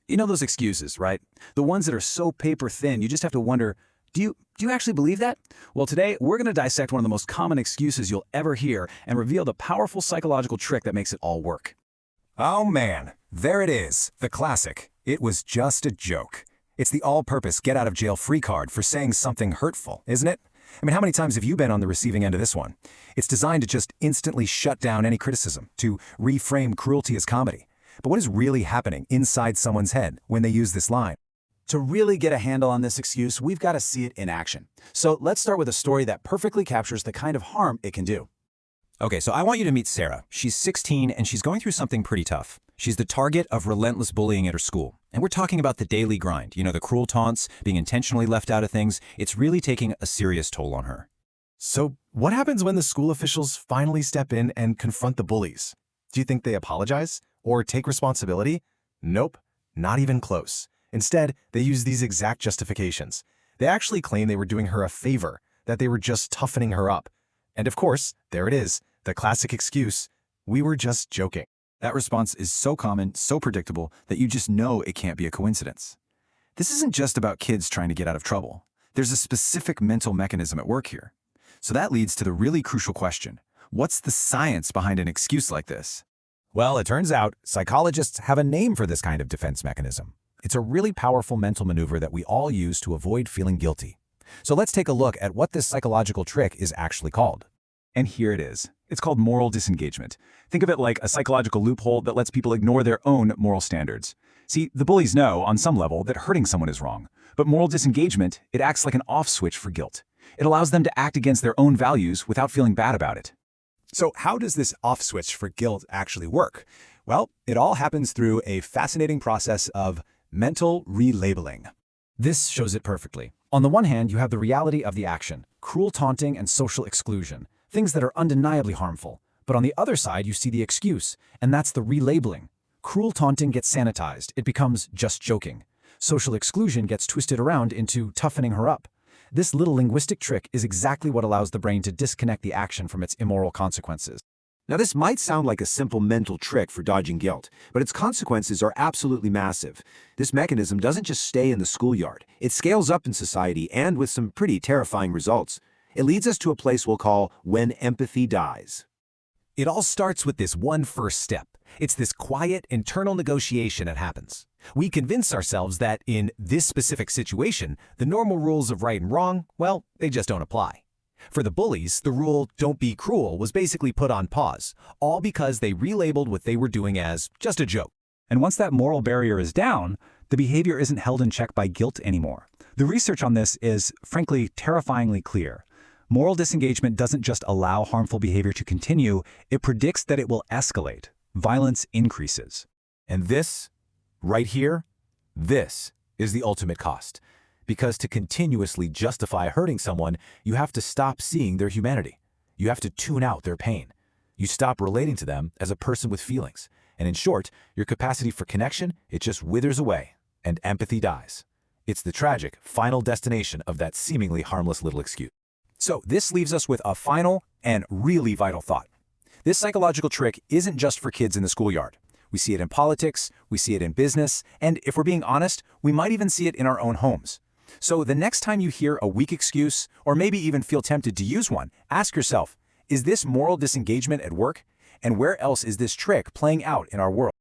You know those excuses, right? The ones that are so paper thin, you just have to wonder, do you actually believe that? Well, today, we're going to dissect one of the most common excuses you'll ever hear and reveal the powerful psychological trick that makes it all work. Oh man, there it is, the classic. It was just a joke. It's the all-purpose get-out-of-jail-free card for saying something hurtful, isn't it? I mean, how many times have you been on the receiving end of this one? It's designed to just instantly shut down any criticism, to reframe cruelty as comedy. But what is really happening inside someone's head when they use this line? To really get a handle on this excuse, we've got to see it in action. So let's start with a story that perfectly captures the kind of harm it can do. Okay, so I want you to meet Sarah. She's 16 and she's going through something pretty tough. She's the target of relentless bullying at her school. And we're talking about the daily grind, the cruel taunts, being intentionally left out of things. It's really taking a serious toll on her. So what happens when the school officials finally step in and confront the bullies? Do you think they apologize or take responsibility? Nope, not even close. Instead, they use these exact justifications. They actually claim they were doing her a favor, that they were just toughening her up. And of course, there it is, the classic excuse, we were just joking. That response is so common, so predictable, that you just know it can't be a coincidence. This isn't just about kids trying to get out of trouble. There's a specific mental mechanism at work here. So that leads to the really crucial question. What's the science behind an excuse like this? Well, it turns out psychologists have a name for this kind of defense mechanism. It's a really powerful mental maneuver that we all use to avoid feeling guilty. So let's take a look at what this psychological trick is actually called. And here it is. It's called moral disengagement. Think of it like a psychological loophole that lets people ignore their own moral standards. See, the bullies know, on some level, that hurting someone is wrong. But moral disengagement, it acts like an off switch for guilt. It allows them to act against their own values without feeling bad about it. So how does this off switch for guilt actually work? Well, it all happens through a fascinating process of mental relabeling. This shows it perfectly. On the one hand, you have the reality of the action, cruel taunting and social exclusion, things that are undeniably harmful. But on the other side, you see the excuse, and that's the relabeling. Cruel taunting gets sanitized. It becomes just joking. Social exclusion gets twisted around into toughening her up. This little linguistic trick is exactly what allows the brain to disconnect the action from its immoral consequences. Now, this might sound like a simple mental trick for dodging guilt, but its consequences are absolutely massive. This mechanism doesn't just stay in the schoolyard. It scales up in society and with some pretty terrifying results. It leads us to a place we'll call when empathy dies. It all starts with this one first step. It's this quiet internal negotiation that happens. We convince ourselves that in this specific situation, the normal rules of right and wrong, well, they just don't apply. For the bullies, the rule, don't be cruel, was basically put on pause, all because they relabeled what they were doing as just a joke. And once that moral barrier is down, the behavior isn't held in check by guilt anymore. The research on this is, frankly, terrifyingly clear. Moral disengagement doesn't just allow harmful behavior to continue, it predicts that it will escalate. Violence increases. And this, right here, this is the ultimate cost. Because to continuously justify hurting someone, you have to stop seeing their humanity. You have to tune out their pain. You stop relating to them as a person with feelings. And in short, your capacity for connection, it just withers away, and empathy dies. It's the tragic, final destination of that seemingly harmless little excuse. So this leaves us with a final and really vital thought. This psychological trick isn't just for kids in the schoolyard. We see it in politics, we see it in business, and if we're being honest, we might even see it in our own homes. So the next time you hear a weak excuse, or maybe even feel tempted to use one, ask yourself, is this moral disengagement at work? And where else is this trick playing out in our world?